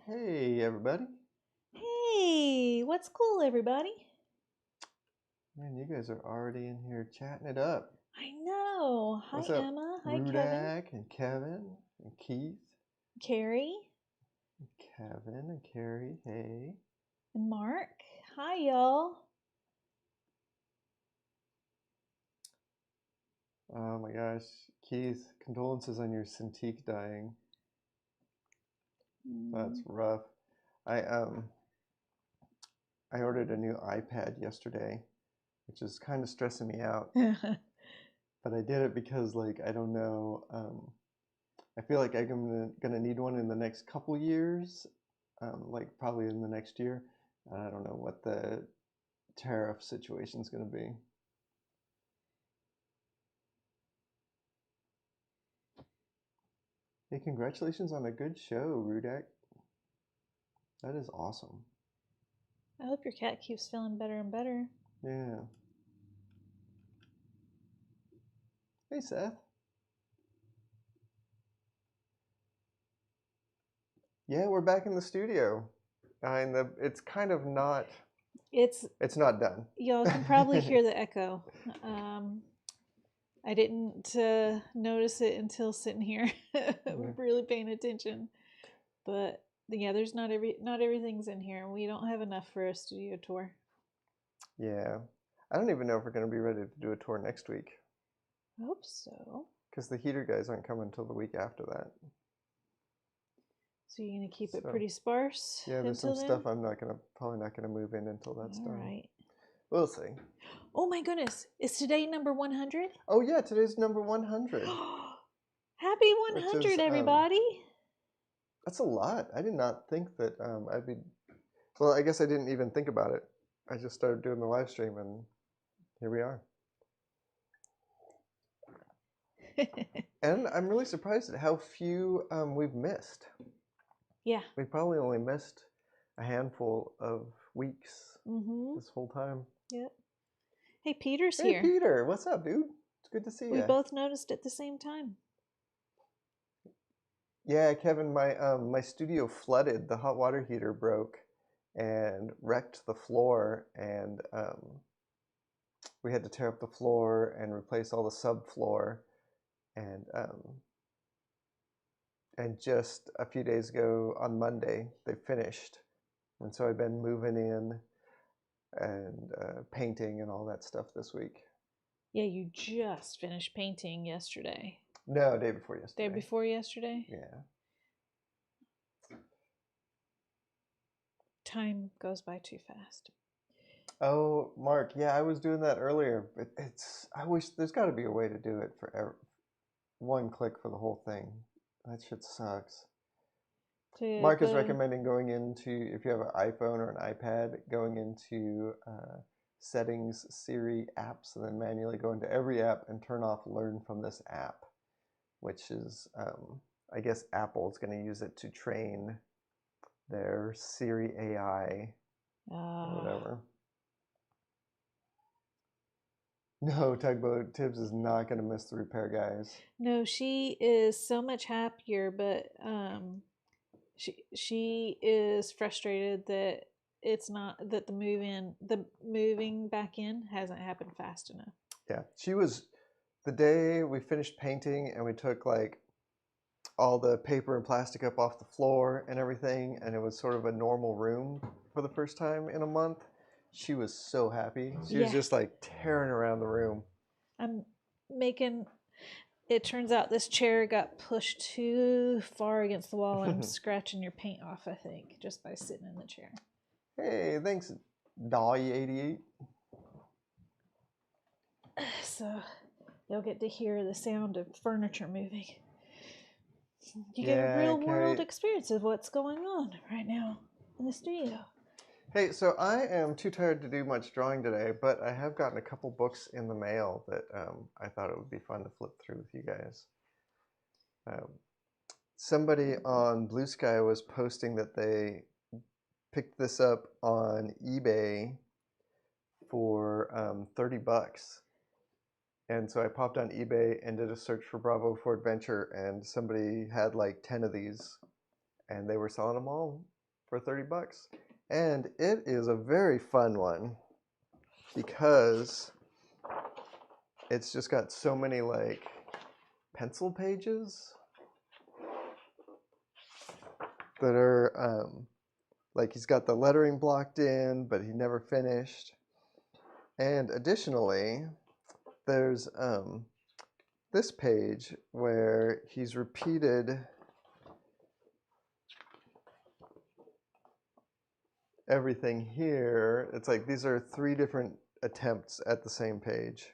Hey, everybody. Hey, what's cool, everybody? Man, you guys are already in here chatting it up. I know. Hi, What's up, Emma. Hi, Kevin. Rudak and Kevin and Keith? Carrie Kevin and Carrie, hey. and Mark. Hi, y'all. Oh my gosh, Keith, condolences on your Cintiq dying. That's rough. I I ordered a new iPad yesterday, which is kind of stressing me out. But I did it because, like, I don't know. I feel like I'm gonna need one in the next couple years, like probably in the next year. I don't know what the tariff situation is gonna be. Hey, congratulations on a good show, Rudak. That is awesome. I hope your cat keeps feeling better and better. Yeah. Hey, Seth. Yeah, we're back in the studio. It's kind of not. It's not done. Y'all can probably hear the echo. I didn't notice it until sitting here, really paying attention. But yeah, there's not everything's in here. We don't have enough for a studio tour. Yeah. I don't even know if we're going to be ready to do a tour next week. I hope so. Because the heater guys aren't coming until the week after that. So you're gonna keep it pretty sparse? Yeah, there's some stuff I'm probably not gonna move in until that's done. All right. We'll see. Oh my goodness! Is today number 100? Oh yeah, today's number 100. Happy 100, everybody! That's a lot. I did not think that I'd be. Well, I guess I didn't even think about it. I just started doing the live stream, and here we are. And I'm really surprised at how few we've missed. Yeah. We probably only missed a handful of weeks this whole time. Yep. Hey, Peter's here. Hey, Peter. What's up, dude? It's good to see you. We both noticed at the same time. Yeah, Kevin, my studio flooded. The hot water heater broke and wrecked the floor, and we had to tear up the floor and replace all the subfloor. And just a few days ago on Monday, they finished. And so I've been moving in and painting and all that stuff this week. Yeah, you just finished painting yesterday. No, day before yesterday. Day before yesterday? Yeah. Time goes by too fast. Oh, Mark, yeah, I was doing that earlier, but I wish there's got to be a way to do it for one click for the whole thing. That shit sucks. Mark is recommending going into, if you have an iPhone or an iPad, going into settings, Siri, apps, and then manually go into every app and turn off learn from this app, which is, I guess Apple's going to use it to train their Siri AI or whatever. No, Tugboat Tibbs is not going to miss the repair guys. No, she is so much happier, but she is frustrated that it's not that the moving back in hasn't happened fast enough. Yeah, she was the day we finished painting and we took like all the paper and plastic up off the floor and everything, and it was sort of a normal room for the first time in a month. She was so happy. She was just like tearing around the room. It turns out this chair got pushed too far against the wall and I'm scratching your paint off, I think, just by sitting in the chair. Hey, thanks, Dolly88. So you'll get to hear the sound of furniture moving. You get a real world experience of what's going on right now in the studio. Hey, so I am too tired to do much drawing today, but I have gotten a couple books in the mail that I thought it would be fun to flip through with you guys. Somebody on BlueSky was posting that they picked this up on eBay for $30. And so I popped on eBay and did a search for Bravo for Adventure, and somebody had like 10 of these. and they were selling them all for $30. And it is a very fun one because it's just got so many like pencil pages that are like he's got the lettering blocked in, but he never finished. And additionally, there's this page where he's repeated everything here. It's like these are 3 different attempts at the same page,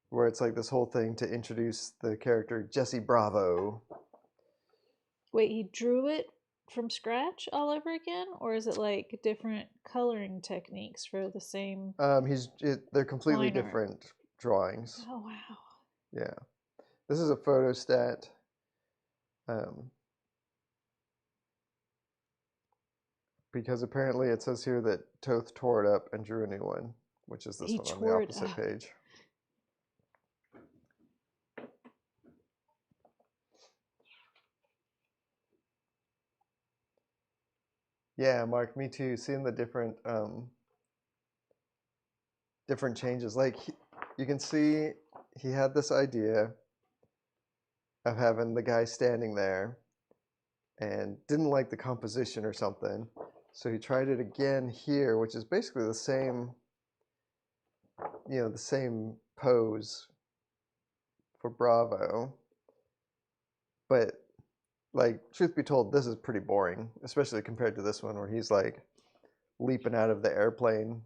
where it's like this whole thing to introduce the character Jesse Bravo. Wait, he drew it from scratch all over again, or is it like different coloring techniques for the same? They're completely different drawings. Oh wow! Yeah, this is a photostat. Because apparently it says here that Toth tore it up and drew a new one, which is this one on the opposite page. Yeah, Mark, me too. Seeing the different changes. Like you can see he had this idea of having the guy standing there and didn't like the composition or something. So he tried it again here, which is basically the same, the same pose for Bravo. But like, truth be told, this is pretty boring, especially compared to this one where he's like leaping out of the airplane.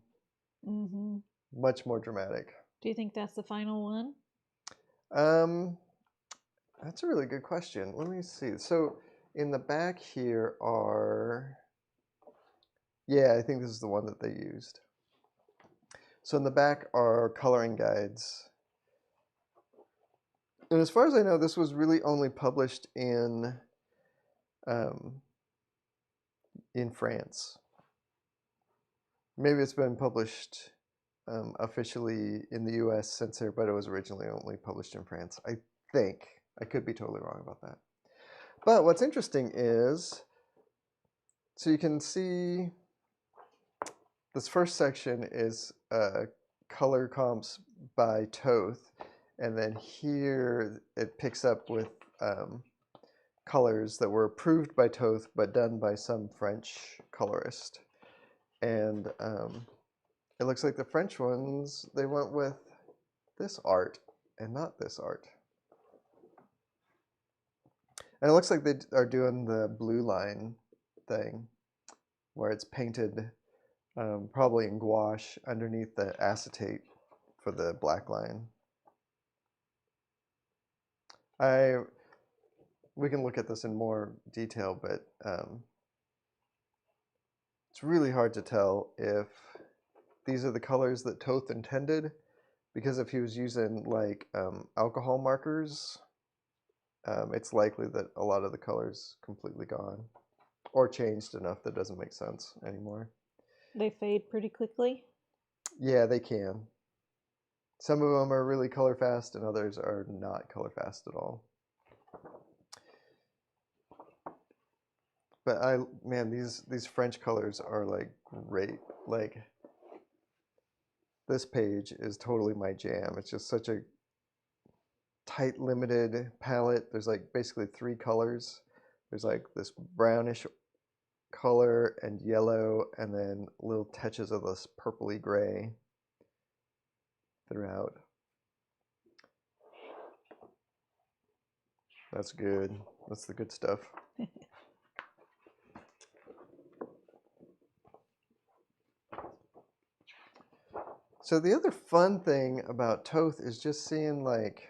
Mm-hmm. Much more dramatic. Do you think that's the final one? That's a really good question. Let me see. So in the back here are, yeah, I think this is the one that they used. So in the back are coloring guides. And as far as I know, this was really only published in France. Maybe it's been published officially in the US since here, but it was originally only published in France. I think. I could be totally wrong about that. But what's interesting is, so you can see this first section is color comps by Toth, and then here it picks up with colors that were approved by Toth but done by some French colorist. And it looks like the French ones, they went with this art and not this art. And it looks like they are doing the blue line thing, where it's painted probably in gouache underneath the acetate for the black line. We can look at this in more detail, but it's really hard to tell if these are the colors that Toth intended, because if he was using like alcohol markers, it's likely that a lot of the colors completely gone or changed enough that doesn't make sense anymore. They fade pretty quickly? Yeah, they can. Some of them are really color fast and others are not color fast at all. But man, these French colors are like great. Like this page is totally my jam. It's just such a tight limited palette. There's like basically 3 colors. There's like this brownish color and yellow, and then little touches of this purpley gray throughout. That's good. That's the good stuff. So the other fun thing about Toth is just seeing like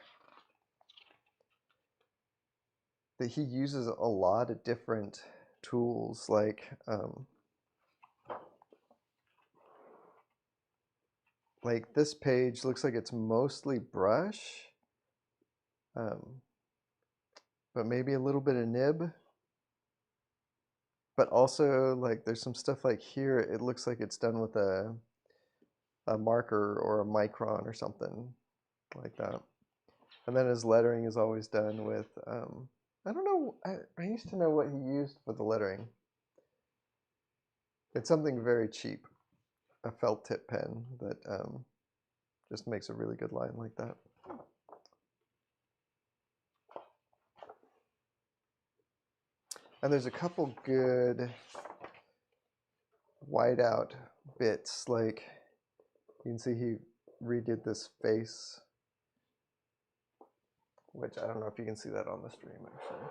that he uses a lot of different tools, like this page looks like it's mostly brush, but maybe a little bit of nib. But also like there's some stuff like here, it looks like it's done with a marker or a micron or something like that. And then his lettering is always done with I don't know. I used to know what he used for the lettering. It's something very cheap, a felt tip pen that just makes a really good line like that. And there's a couple good whiteout bits, like you can see he redid this face, which I don't know if you can see that on the stream actually.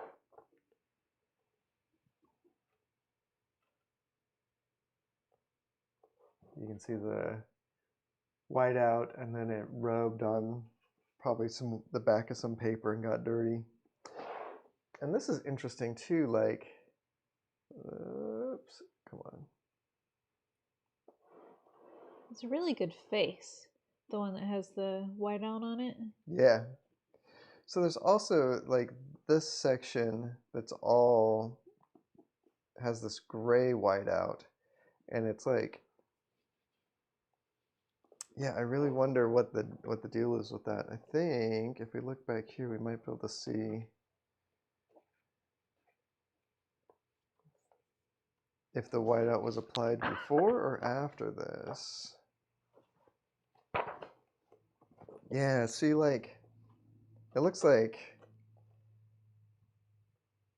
You can see the whiteout, and then it rubbed on probably the back of some paper and got dirty. And this is interesting too, like, oops, come on. It's a really good face, the one that has the whiteout on it. Yeah. So there's also like this section that's all has this gray whiteout, and it's like, yeah, I really wonder what the deal is with that. I think if we look back here, we might be able to see if the whiteout was applied before or after this. Yeah, see, like, it looks like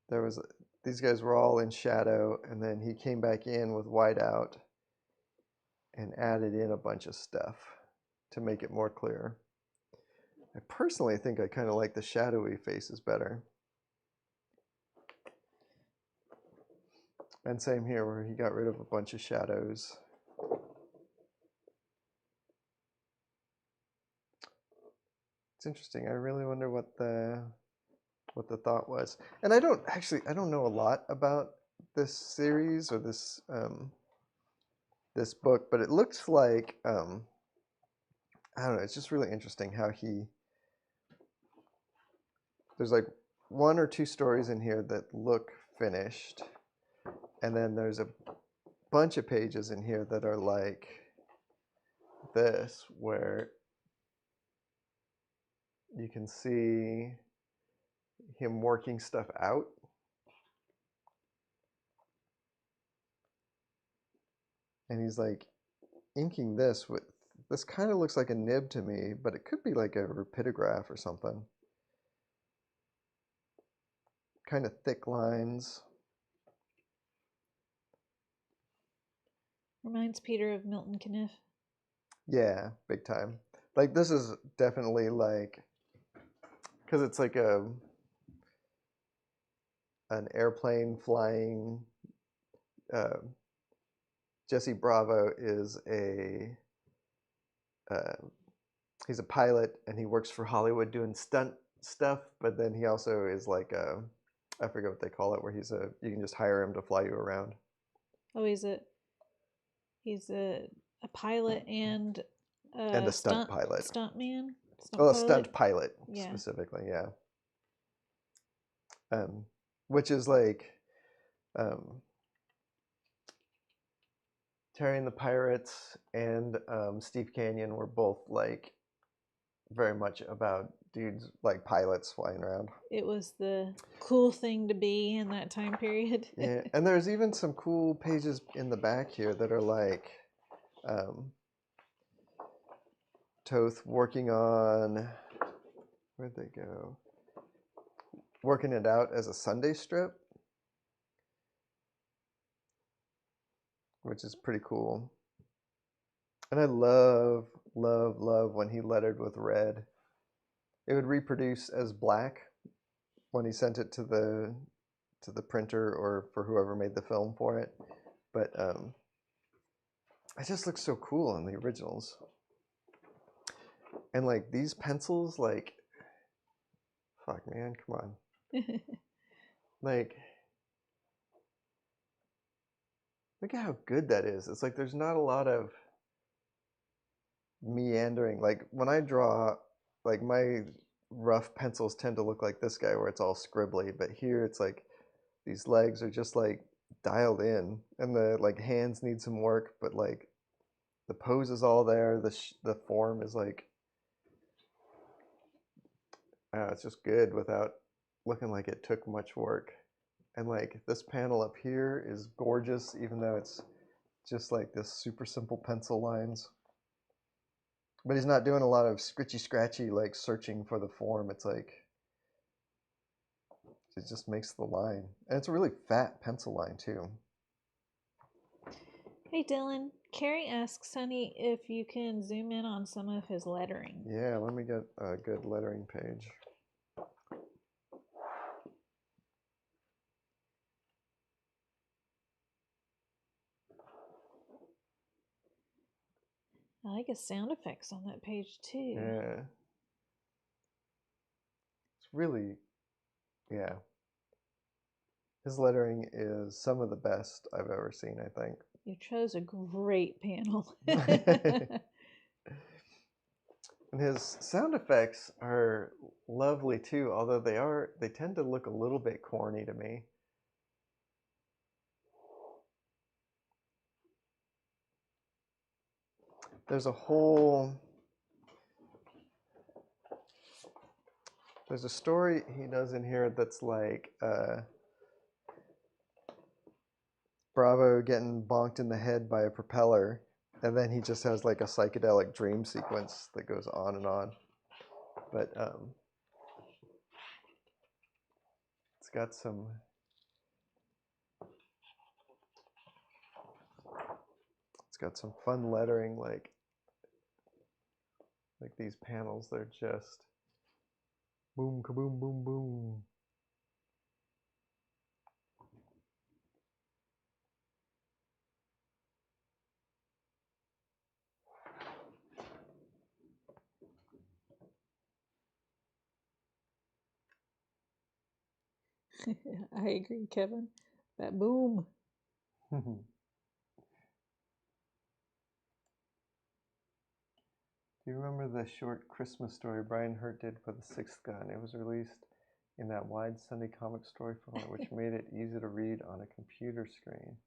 there was, these guys were all in shadow, and then he came back in with whiteout and added in a bunch of stuff to make it more clear. I personally think I kind of like the shadowy faces better. And same here, where he got rid of a bunch of shadows. It's interesting. I really wonder what the thought was. And I don't know a lot about this series or this this book, but it looks like I don't know. It's just really interesting how there's like one or two stories in here that look finished, and then there's a bunch of pages in here that are like this, where you can see him working stuff out. And he's like inking this with, this kind of looks like a nib to me, but it could be like a rapidograph or something. Kind of thick lines. Reminds Peter of Milton Caniff. Yeah, big time. Like this is definitely like, because it's like an airplane flying. Jesse Bravo is he's a pilot, and he works for Hollywood doing stunt stuff, but then he also is like I forget what they call it, where you can just hire him to fly you around. Oh, he's a pilot and a stunt pilot. Stunt man? A stunt pilot, yeah. Specifically, yeah. Which is like Terry and the Pirates and Steve Canyon were both like very much about dudes like pilots flying around. It was the cool thing to be in that time period. Yeah, and there's even some cool pages in the back here that are like Toth working on, where'd they go? Working it out as a Sunday strip, which is pretty cool. And I love when he lettered with red. It would reproduce as black when he sent it to the printer or for whoever made the film for it. But it just looks so cool in the originals. And like these pencils, like, fuck man, come on. Like, look at how good that is. It's like there's not a lot of meandering. Like when I draw, like my rough pencils tend to look like this guy where it's all scribbly, but here it's like these legs are just like dialed in, and the like hands need some work, but like the pose is all there. The form is like, it's just good without looking like it took much work. And like this panel up here is gorgeous, even though it's just like this super simple pencil lines. But he's not doing a lot of scritchy scratchy like searching for the form. It's like it just makes the line. And it's a really fat pencil line too. Hey Dylan, Carrie asks Sonny if you can zoom in on some of his lettering. Yeah, let me get a good lettering page. I like his sound effects on that page too. Yeah. It's really, yeah. His lettering is some of the best I've ever seen, I think. You chose a great panel. And his sound effects are lovely too, although they tend to look a little bit corny to me. There's a story he does in here that's like Bravo getting bonked in the head by a propeller, and then he just has like a psychedelic dream sequence that goes on and on. But it's got some fun lettering, like these panels. They're just boom, kaboom, boom, boom. I agree, Kevin. That boom. Do you remember the short Christmas story Brian Hurt did for The Sixth Gun? It was released in that wide Sunday comic story format, which made it easy to read on a computer screen.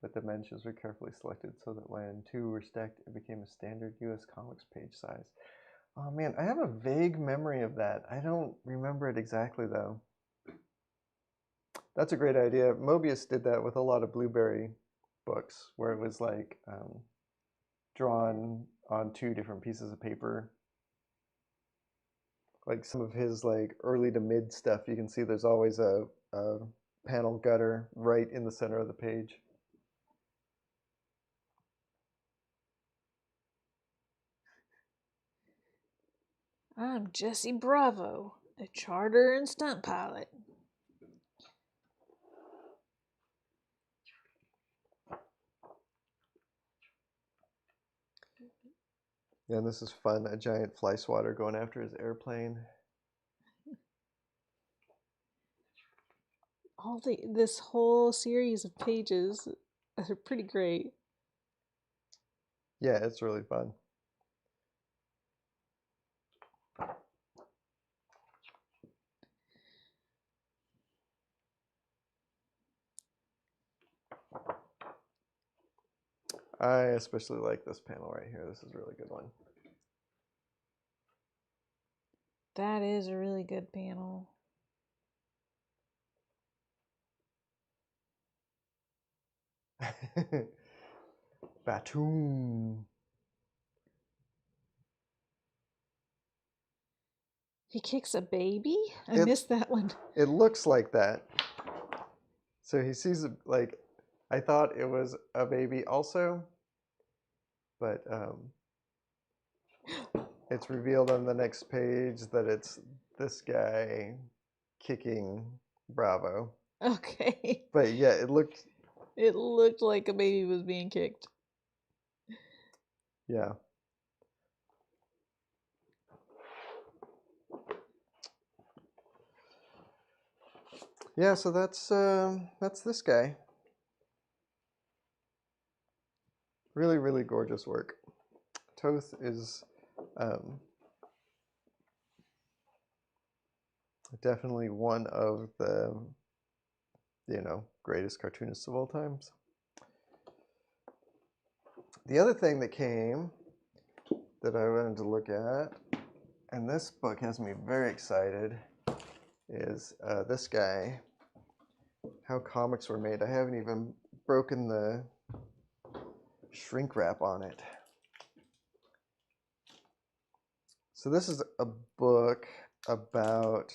But the dimensions were carefully selected so that when two were stacked, it became a standard US Comics page size. Oh man, I have a vague memory of that. I don't remember it exactly though. That's a great idea. Mobius did that with a lot of Blueberry books, where it was like drawn on two different pieces of paper. Like some of his like early to mid stuff, you can see there's always a panel gutter right in the center of the page. I'm Jesse Bravo, a charter and stunt pilot. Yeah, and this is fun. A giant fly swatter going after his airplane. This whole series of pages are pretty great. Yeah, it's really fun. I especially like this panel right here. This is a really good one. That is a really good panel. Batum. He kicks a baby? I missed that one. It looks like that. So he sees, like, I thought it was a baby also, but it's revealed on the next page that it's this guy kicking Bravo. Okay. But yeah, it looked like a baby was being kicked. Yeah. Yeah, so that's this guy. Really, really gorgeous work. Toth is definitely one of the, greatest cartoonists of all times. The other thing that came that I wanted to look at, and this book has me very excited, is this guy, How Comics Were Made. I haven't even broken the shrink wrap on it. So this is a book about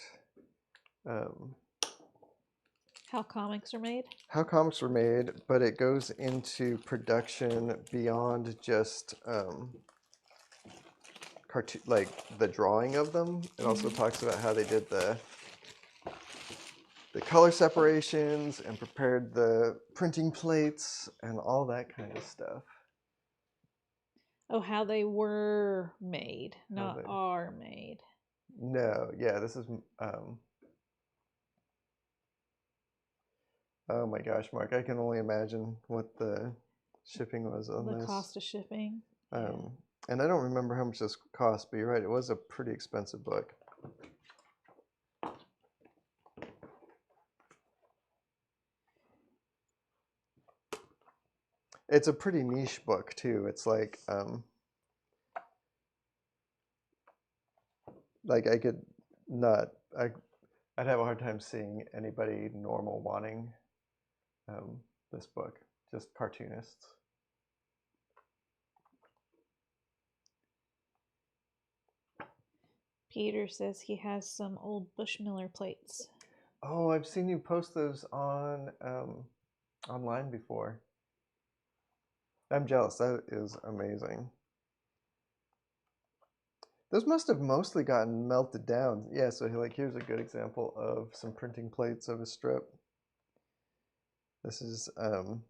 how comics are made. How comics were made, but it goes into production beyond just cartoon, like the drawing of them. It also talks about how they did the color separations and prepared the printing plates and all that kind of stuff. Oh, how they were made, not are made. No, yeah, this is oh my gosh, Mark, I can only imagine what the shipping was on this. The cost of shipping. And I don't remember how much this cost, but you're right, it was a pretty expensive book. It's a pretty niche book too. It's like I could not, I'd have a hard time seeing anybody normal wanting this book, just cartoonists. Peter says he has some old Bushmiller plates. Oh, I've seen you post those on online before. I'm jealous. That is amazing. Those must have mostly gotten melted down. Yeah, so like here's a good example of some printing plates of a strip. This is the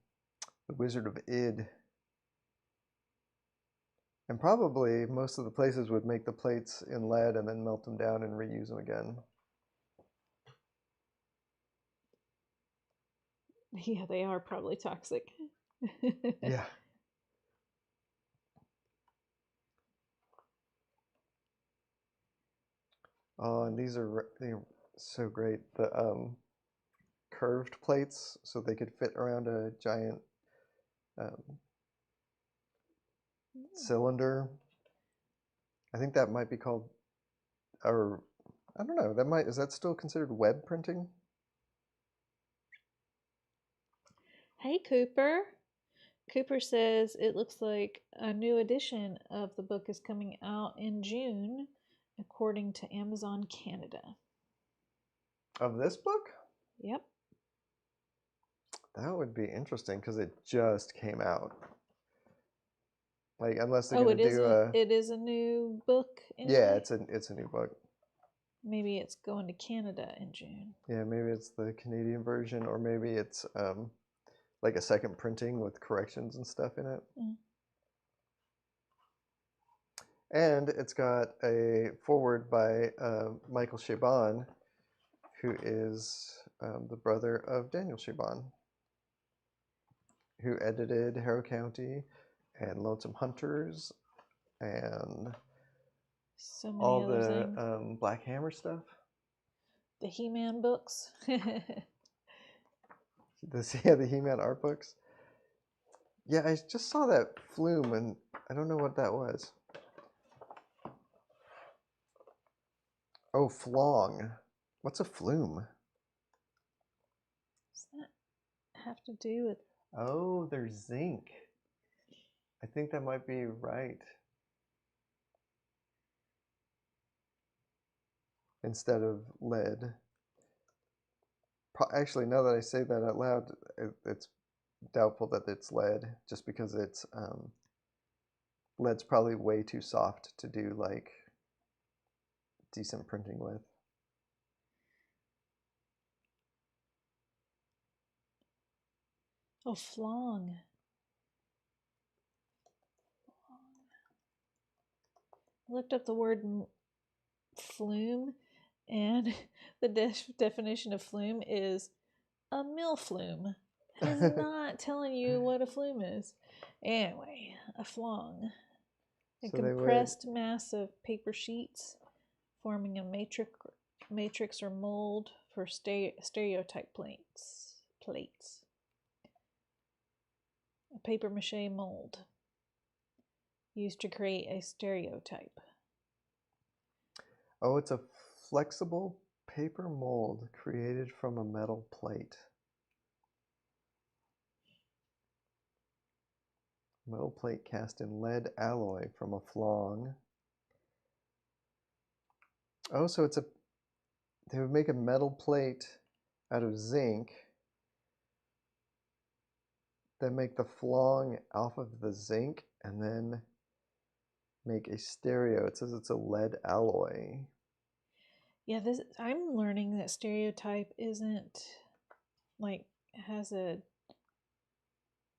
Wizard of Id. And probably most of the places would make the plates in lead and then melt them down and reuse them again. Yeah, they are probably toxic. Yeah. Oh, and they're so great. The curved plates, so they could fit around a giant cylinder. I think that might be called, or I don't know. Is that still considered web printing? Hey, Cooper. Cooper says it looks like a new edition of the book is coming out in June, according to Amazon Canada. Of this book? Yep. That would be interesting because it just came out. Like, unless they're going to do it is a new book. Yeah, it's a new book. Maybe it's going to Canada in June. Yeah, maybe it's the Canadian version, or maybe it's like a second printing with corrections and stuff in it. Mm. And it's got a foreword by Michael Chabon, who is the brother of Daniel Chabon, who edited Harrow County and Lonesome Hunters and so many all the Black Hammer stuff. The He-Man books. The He-Man art books. Yeah, I just saw that flume, and I don't know what that was. Oh, flong. What's a flume? Does that have to do with... Oh, they're zinc. I think that might be right. Instead of lead. Actually, now that I say that out loud, it's doubtful that it's lead, just because it's lead's probably way too soft to do like decent printing with. Oh, flong. I looked up the word flume, and the definition of flume is a mill flume. It's not telling you what a flume is. Anyway, a flong. A compressed mass of paper sheets forming a matrix or mold for stereotype plates. A paper mache mold used to create a stereotype. Oh, it's a flexible paper mold created from a metal plate. Metal plate cast in lead alloy from a flong. Oh, so they would make a metal plate out of zinc, then make the flong off of the zinc, and then make a stereo. It says it's a lead alloy. Yeah, I'm learning that stereotype isn't like has a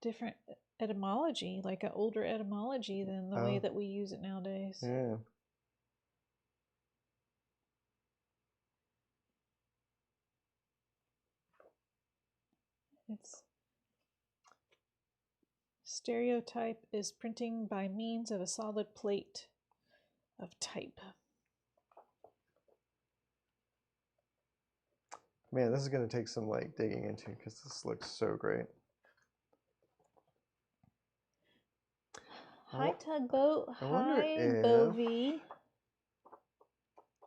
different etymology, like an older etymology than the way that we use it nowadays. Yeah. It's stereotype is printing by means of a solid plate of type. Man, this is going to take some like digging into because this looks so great. Hi, Tugboat. Hi, if... Bovie.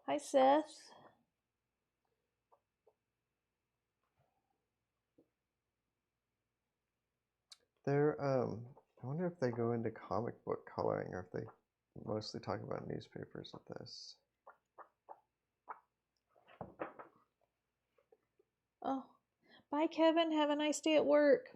Hi, Seth. I wonder if they go into comic book coloring or if they mostly talk about newspapers with this. Oh, bye, Kevin. Have a nice day at work.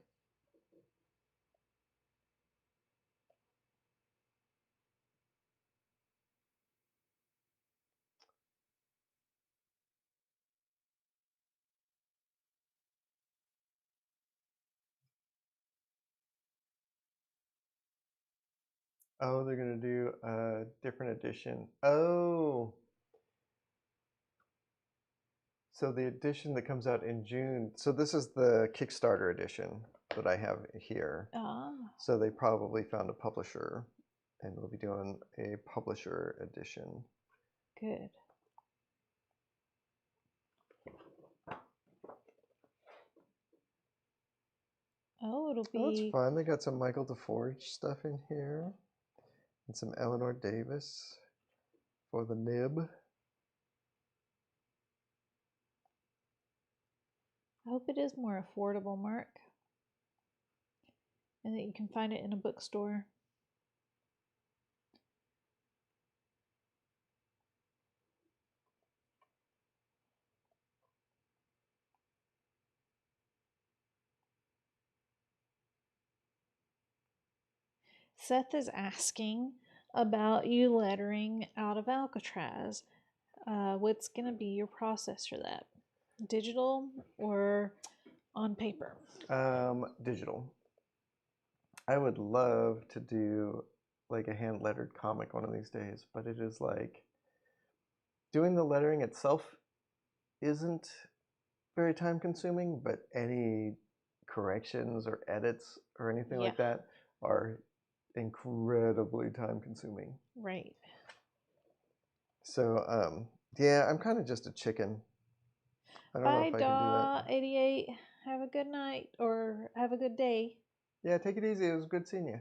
Oh, they're going to do a different edition. Oh. So the edition that comes out in June. So this is the Kickstarter edition that I have here. So they probably found a publisher and we'll be doing a publisher edition. Good. Oh, it'll be... Oh, that's fun. They got some Michael DeForge stuff in here. And some Eleanor Davis for the nib. I hope it is more affordable, Mark. And that you can find it in a bookstore. Seth is asking about you lettering out of Alcatraz. What's going to be your process for that? Digital or on paper? Digital. I would love to do like a hand lettered comic one of these days, but it is like doing the lettering itself isn't very time consuming, but any corrections or edits or anything like that are incredibly time consuming. Right. So yeah, I'm kind of just a chicken. I don't know if I can do that. 88. Have a good night or have a good day. Yeah, take it easy. It was good seeing you.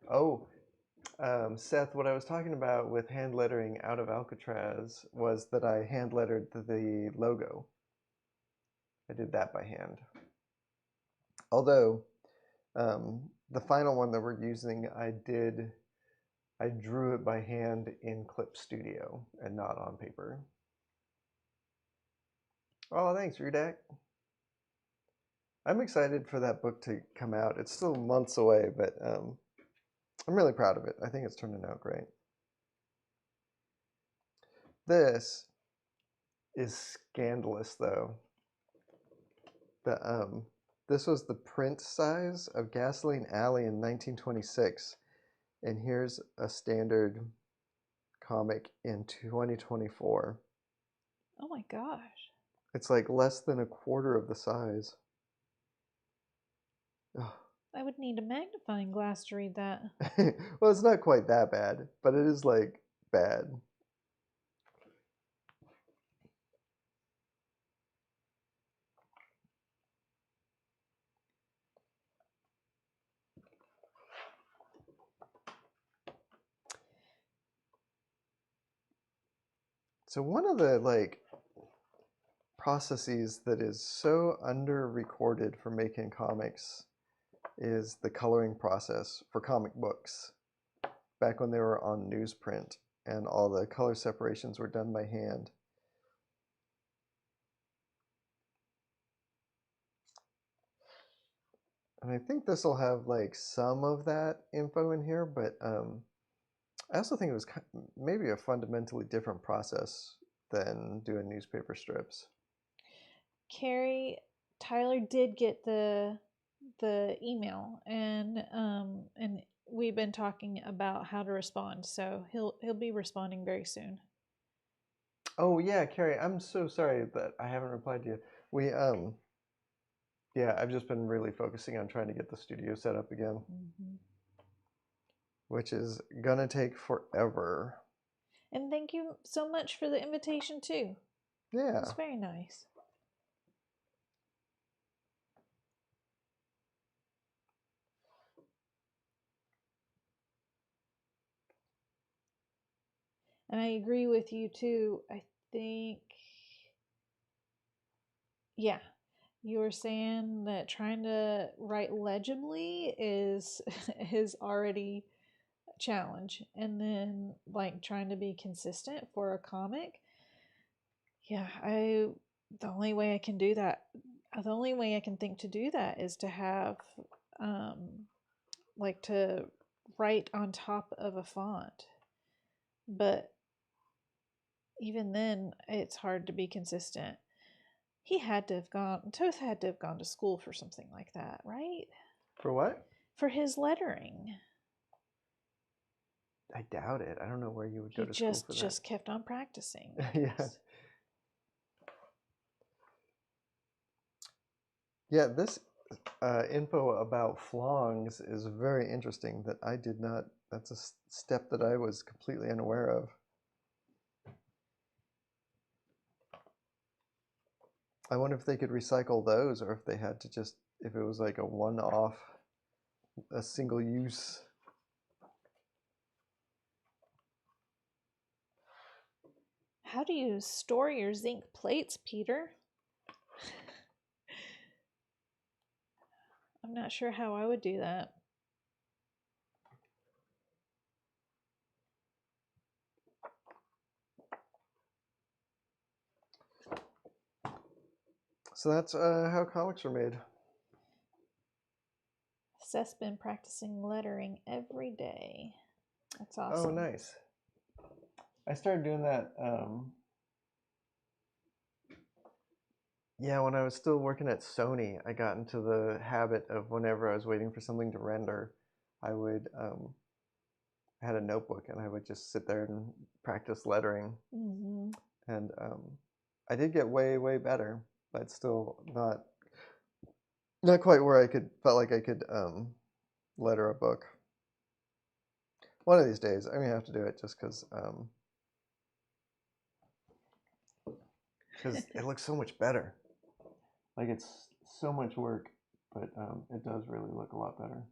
Oh, Seth, what I was talking about with hand lettering out of Alcatraz was that I hand lettered the logo. I did that by hand. Although, the final one that we're using, I drew it by hand in Clip Studio and not on paper. Oh, thanks, Rudak. I'm excited for that book to come out. It's still months away, but I'm really proud of it. I think it's turning out great. This is scandalous, though. This was the print size of Gasoline Alley in 1926, and here's a standard comic in 2024. Oh my gosh. It's like less than a quarter of the size. Ugh. I would need a magnifying glass to read that. Well, it's not quite that bad, but it is like bad. So one of the like processes that is so under-recorded for making comics is the coloring process for comic books. Back when they were on newsprint and all the color separations were done by hand. And I think this will have like some of that info in here, but I also think it was maybe a fundamentally different process than doing newspaper strips. Carrie, Tyler did get the email, and we've been talking about how to respond, so he'll be responding very soon. Oh yeah, Carrie, I'm so sorry that I haven't replied to you. We yeah, I've just been really focusing on trying to get the studio set up again, which is gonna take forever. And thank you so much for the invitation too. Yeah. It's very nice. And I agree with you too. I think, yeah, you were saying that trying to write legibly is already a challenge, and then like trying to be consistent for a comic. Yeah, the only way I can do that, the only way I can think to do that is to have like to write on top of a font. But even then, it's hard to be consistent. Toth had to have gone to school for something like that, right? For what? For his lettering. I doubt it. I don't know where you would go to school for that. He just kept on practicing. Yeah. Yeah, this info about flongs is very interesting that I did not, that's a step that I was completely unaware of. I wonder if they could recycle those or if they had to just, if it was like a one-off, a single use. How do you store your zinc plates, Peter? I'm not sure how I would do that. So that's how comics are made. Seth's been practicing lettering every day. That's awesome. Oh, nice. I started doing that. Yeah, when I was still working at Sony, I got into the habit of whenever I was waiting for something to render, I would I had a notebook and I would just sit there and practice lettering. And I did get way better, but still not quite where I felt like I could letter a book. One of these days, I'm gonna have to do it just because it looks so much better. Like it's so much work, but it does really look a lot better.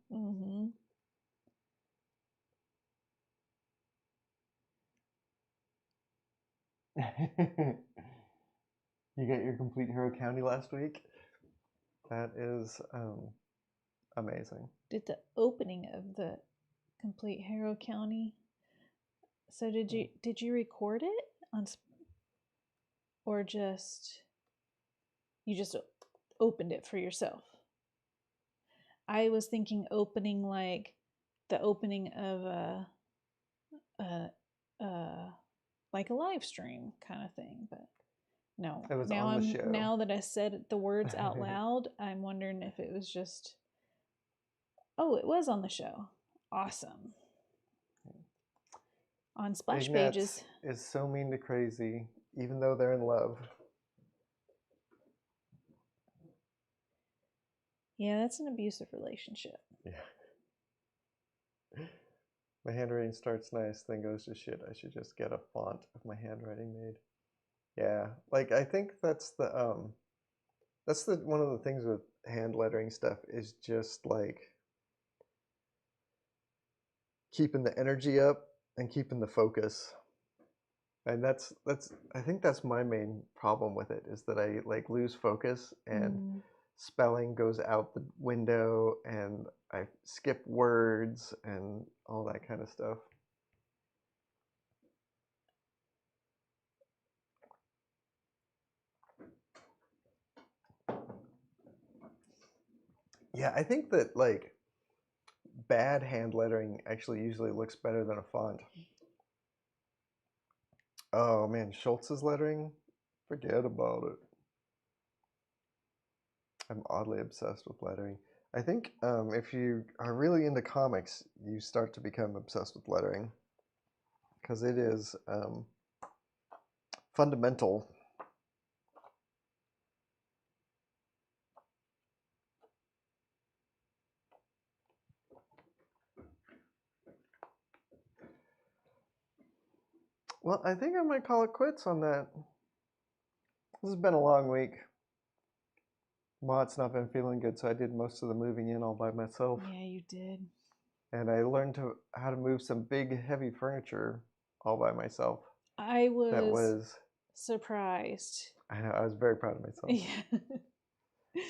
You got your complete Harrow County last week? That is amazing. Did the opening of the complete Harrow County. So did you record it on, or just you just opened it for yourself? I was thinking opening like the opening of like a live stream kind of thing, but no. It was on the show. Now that I said the words out loud, I'm wondering if it was just. Oh, it was on the show. Awesome. On splash Ignatz pages. Is so mean to Crazy, even though they're in love. Yeah, that's an abusive relationship. Yeah. My handwriting starts nice, then goes to shit. I should just get a font of my handwriting made. Yeah, like I think that's the one of the things with hand lettering stuff is just like keeping the energy up and keeping the focus. And I think that's my main problem with it, is that I like lose focus and spelling goes out the window and I skip words and all that kind of stuff. Yeah, I think that like bad hand lettering actually usually looks better than a font. Oh man, Schultz's lettering? Forget about it. I'm oddly obsessed with lettering. I think if you are really into comics, you start to become obsessed with lettering because it is fundamental. Well, I think I might call it quits on that. This has been a long week. Maud's not been feeling good, so I did most of the moving in all by myself. Yeah, you did. And I learned how to move some big, heavy furniture all by myself. I was surprised. I know, I was very proud of myself. Yeah.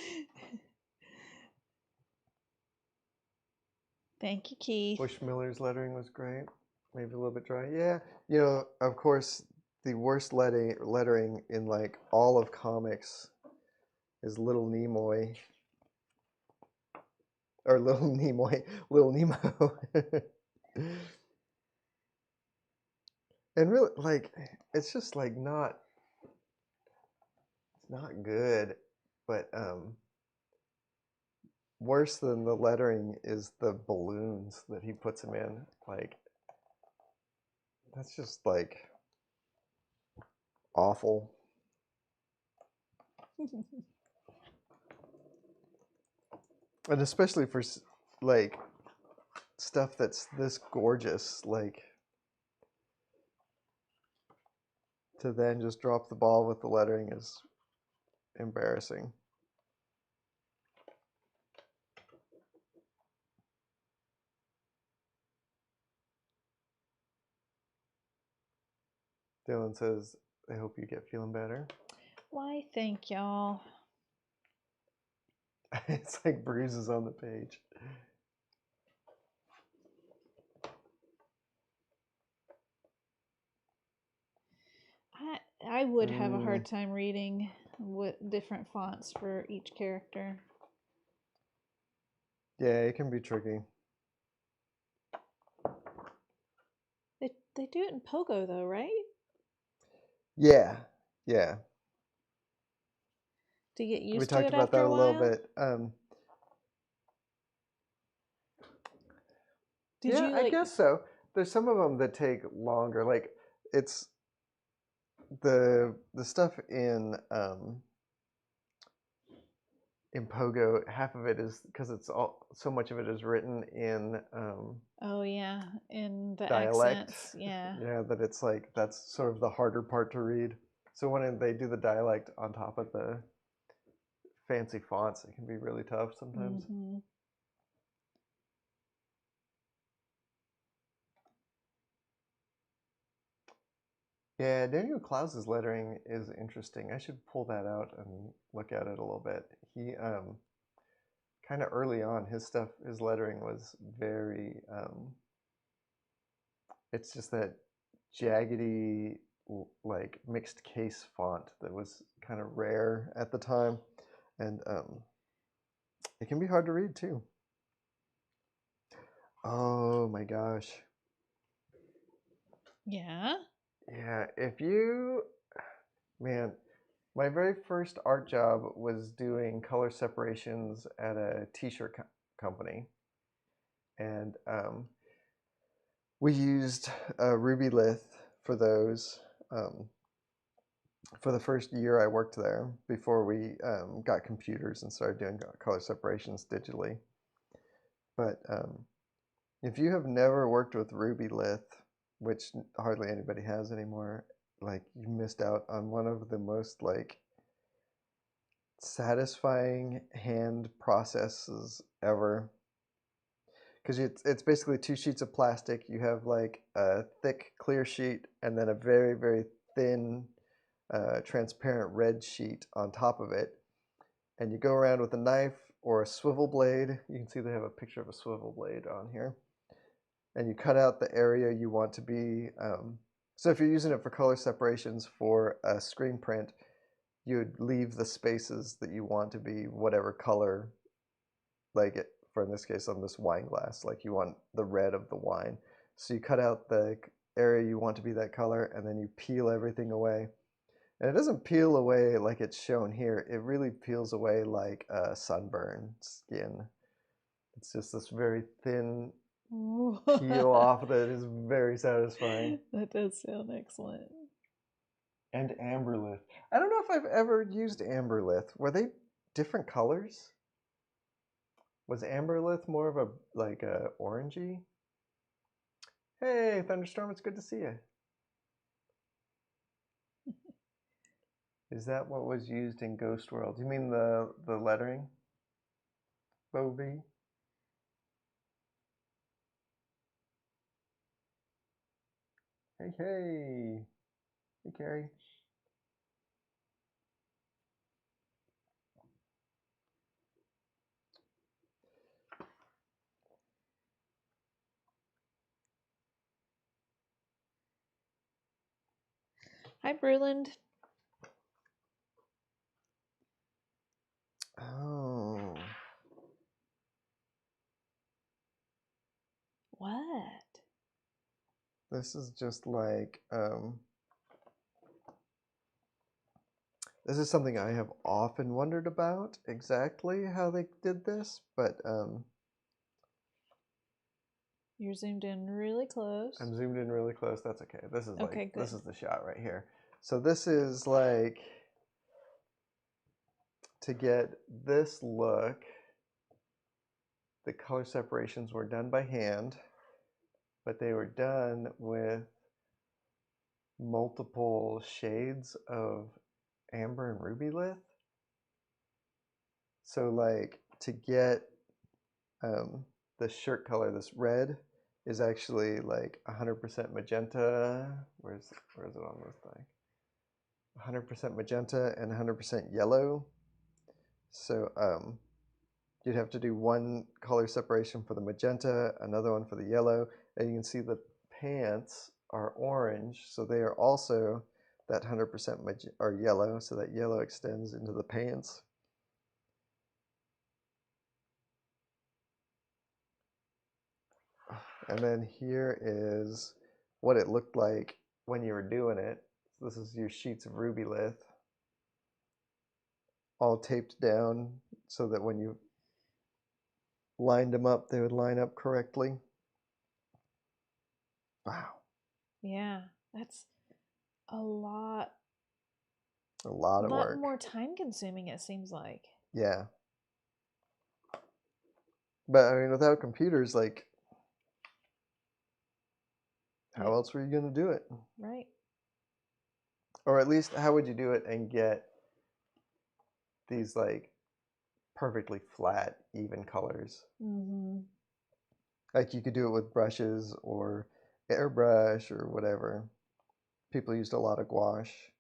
Thank you, Keith. Bush Miller's lettering was great. Maybe a little bit dry. Yeah, you know, of course, the worst lettering in like all of comics is Little Nimoy. Or Little Nimoy, Little Nemo. And really, like, it's just like not good. But worse than the lettering is the balloons that he puts him in. Like, that's just like awful. And especially for like stuff that's this gorgeous, like to then just drop the ball with the lettering is embarrassing. Dylan says, I hope you get feeling better. Why, thank y'all. It's like bruises on the page. I would have a hard time reading with different fonts for each character. Yeah, it can be tricky. They do it in Pogo though, right? Yeah, yeah. Do you get used We to talked it about after that a a little while? bit. Did you like... I guess so. There's some of them that take longer. Like it's the stuff in Pogo. Half of it is because it's all so much of it is written in oh yeah, in the dialect. accents. Yeah. Yeah, that it's like that's sort of the harder part to read. So when they do the dialect on top of the fancy fonts, it can be really tough sometimes. Mm-hmm. Yeah, Daniel Klaus's lettering is interesting. I should pull that out and look at it a little bit. He kind of early on, his lettering was very it's just that jaggedy like mixed case font that was kind of rare at the time, and it can be hard to read too. Oh my gosh. Yeah. Yeah, man, my very first art job was doing color separations at a t-shirt company, and we used Ruby Lith for those. For the first year I worked there before we got computers and started doing color separations digitally. But if you have never worked with Ruby Lith, which hardly anybody has anymore, like you missed out on one of the most like satisfying hand processes ever. because it's basically 2 sheets of plastic. You have like a thick clear sheet and then a very, very thin transparent red sheet on top of it. And you go around with a knife or a swivel blade. You can see they have a picture of a swivel blade on here. And you cut out the area you want to be. So if you're using it for color separations for a screen print, you would leave the spaces that you want to be whatever color, like it, for in this case on this wine glass, like you want the red of the wine. So you cut out the area you want to be that color, and then you peel everything away. And it doesn't peel away like it's shown here. It really peels away like a sunburn skin. It's just this very thin peel off that is very satisfying. That does sound excellent. And amberlith. I don't know if I've ever used amberlith. Were they different colors? Was amberlith more of a like a orangey? Hey, Thunderstorm, it's good to see you. Is that what was used in Ghost World? You mean the lettering? Bobby? Hey, hey. Hey, Carrie. Hi, Bruland. Oh. What? This is just like, this is something I have often wondered about, exactly how they did this, but You're zoomed in really close. I'm zoomed in really close. That's okay. This is like, Okay, good. this is the shot right here. So this is like, to get this look, the color separations were done by hand, but they were done with multiple shades of amber and ruby lith. So like to get the shirt color, this red, is actually like 100% magenta. Where is it on this thing? 100% magenta and 100% yellow. So you'd have to do one color separation for the magenta, another one for the yellow, and you can see the pants are orange, so they are also that 100% or yellow, so that yellow extends into the pants. And then here is what it looked like when you were doing it. So this is your sheets of ruby lith, all taped down so that when you lined them up, they would line up correctly. Wow. Yeah, that's a lot. A lot of work. A lot more time consuming, it seems like. Yeah. But I mean, without computers, like, how else were you going to do it? Right. Or at least, how would you do it and get these, like, perfectly flat, even colors? Mm-hmm. Like, you could do it with brushes or airbrush or whatever. People used a lot of gouache.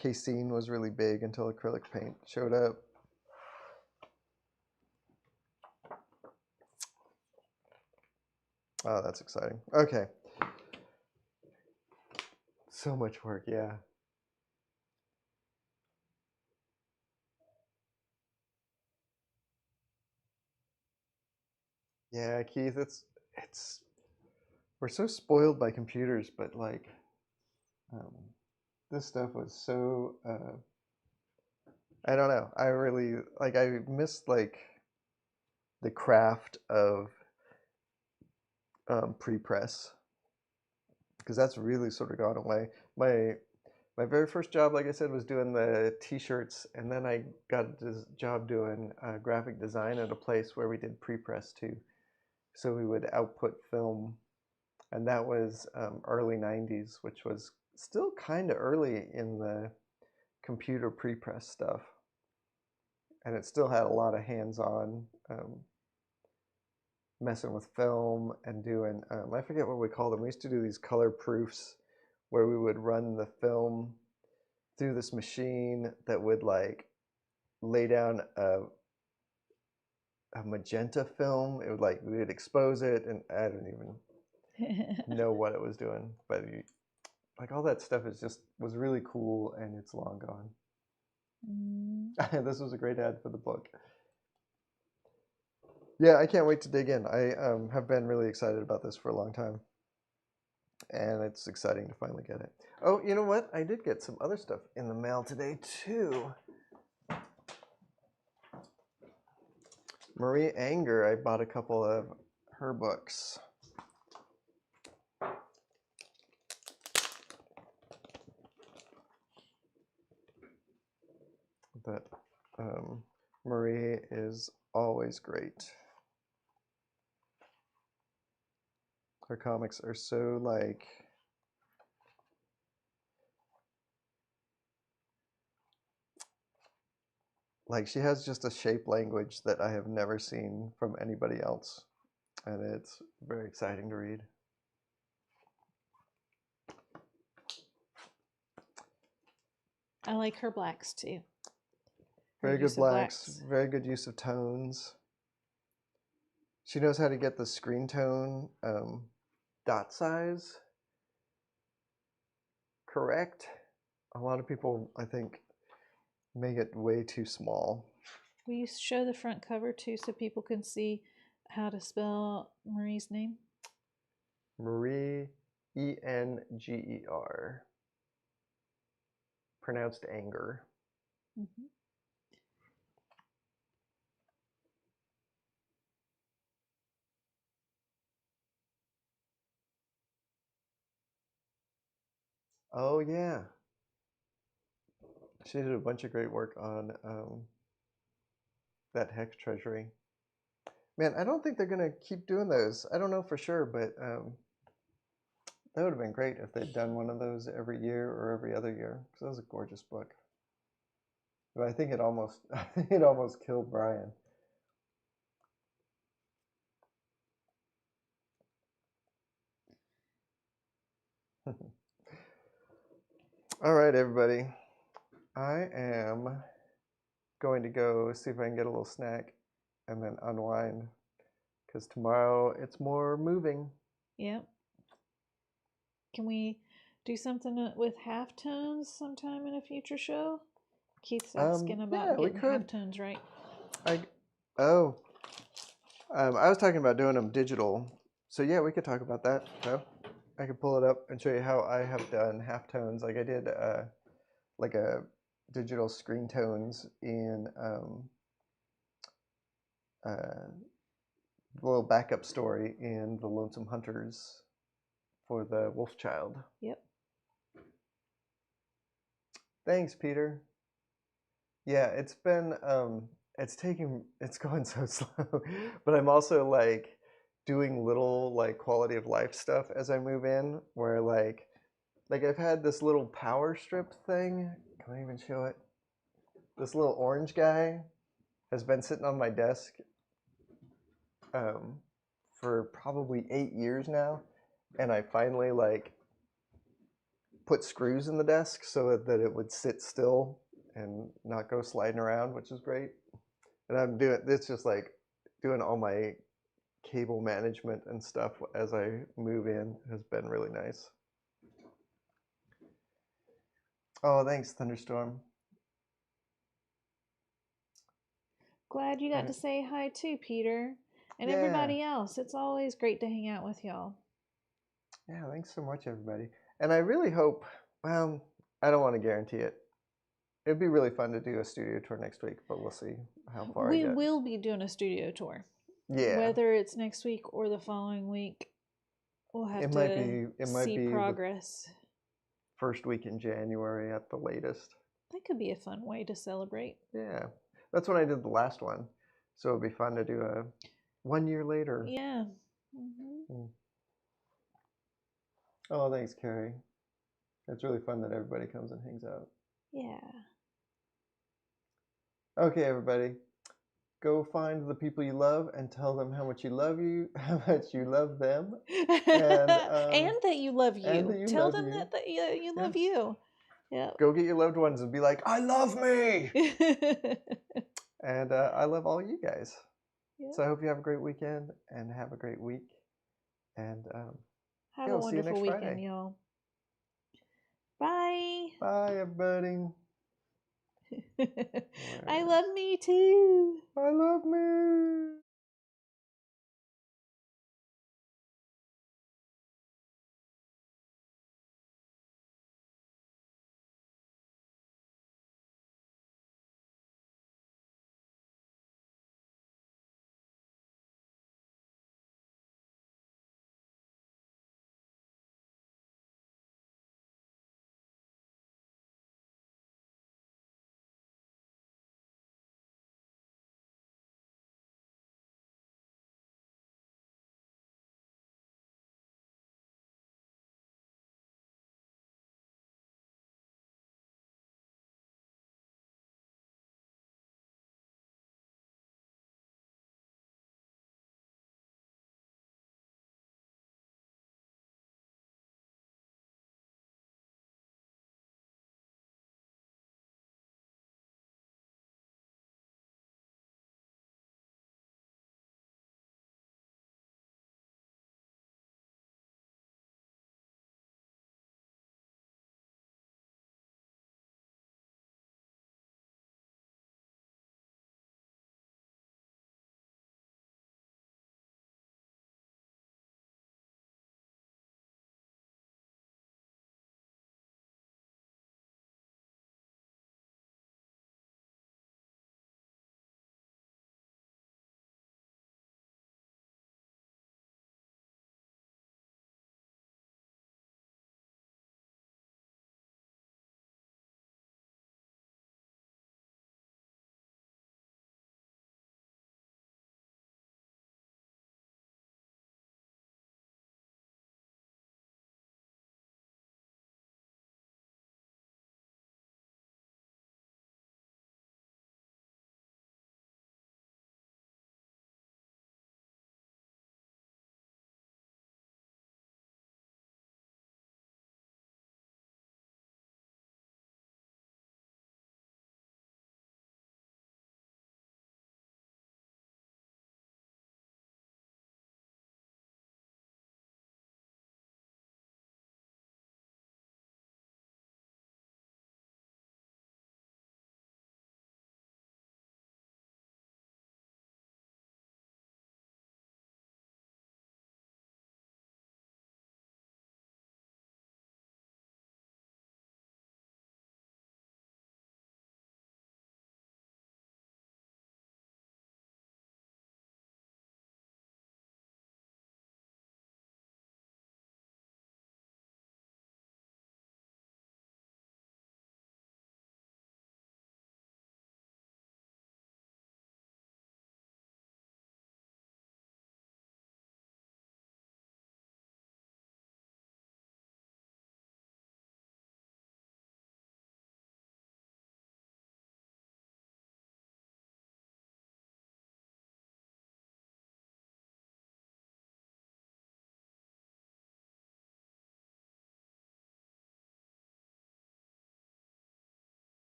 Casein was really big until acrylic paint showed up. Oh, that's exciting. Okay. So much work, yeah. Yeah, Keith, it's we're so spoiled by computers, but like this stuff was so I don't know. I really like I missed like the craft of pre-press because that's really sort of gone away. My very first job, like I said, was doing the t-shirts, and then I got this job doing graphic design at a place where we did pre-press too. So we would output film, and that was early 90s, which was still kind of early in the computer pre-press stuff. And it still had a lot of hands-on messing with film and doing, I forget what we called them. We used to do these color proofs where we would run the film through this machine that would like lay down a magenta film. It would like, we would expose it, and I don't even know what it was doing, but like all that stuff was really cool, and it's long gone. This was a great ad for the book. Yeah, I can't wait to dig in. I have been really excited about this for a long time, and it's exciting to finally get it. Oh, you know what? I did get some other stuff in the mail today too. Marie Anger, I bought a couple of her books. But Marie is always great. Her comics are so like she has just a shape language that I have never seen from anybody else, and it's very exciting to read. I like her blacks too. Very good blacks, very good use of tones. She knows how to get the screen tone dot size correct. A lot of people, I think, make it way too small. Will you show the front cover too so people can see how to spell Marie's name? Marie, Enger. Pronounced anger. Mm-hmm. Oh yeah, she did a bunch of great work on that hex treasury. Man, I don't think they're gonna keep doing those. I don't know for sure, but that would have been great if they'd done one of those every year or every other year, because that was a gorgeous book. But I think it almost killed Brian. All right, everybody. I am going to go see if I can get a little snack and then unwind, because tomorrow it's more moving. Yep. Can we do something with halftones sometime in a future show? Keith's asking about getting halftones right. I was talking about doing them digital. So yeah, we could talk about that though. I could pull it up and show you how I have done halftones. Like I did like a digital screen tones in the little backup story in the Lonesome Hunters for the Wolf Child. Yep. Thanks, Peter. Yeah, it's been it's going so slow, but I'm also like doing little like quality of life stuff as I move in, where like I've had this little power strip thing. Can I even show it? This little orange guy has been sitting on my desk for probably 8 years now, and I finally like put screws in the desk so that it would sit still and not go sliding around, which is great. And I'm doing it's just like doing all my cable management and stuff as I move in has been really nice. Oh, thanks, Thunderstorm. Glad you got to say hi too, Peter. And everybody else. It's always great to hang out with y'all. Yeah, thanks so much, everybody. And I really hope, well, I don't want to guarantee it. It'd be really fun to do a studio tour next week, but we'll see how far we will be doing a studio tour. Yeah. Whether it's next week or the following week, we'll have to see progress. First week in January at the latest. That could be a fun way to celebrate. Yeah. That's when I did the last one. So it'd be fun to do a 1 year later. Yeah. Mm-hmm. Oh, thanks, Carrie. It's really fun that everybody comes and hangs out. Yeah. Okay, everybody. go find the people you love and tell them how much you love them, and that you love you. and that you Tell love them you. that you love you. Yeah. Go get your loved ones and be like, I love me. And I love all you guys. Yeah. So I hope you have a great weekend and have a great week. And have a wonderful weekend, y'all. Bye. Bye, everybody. I love me too. I love me.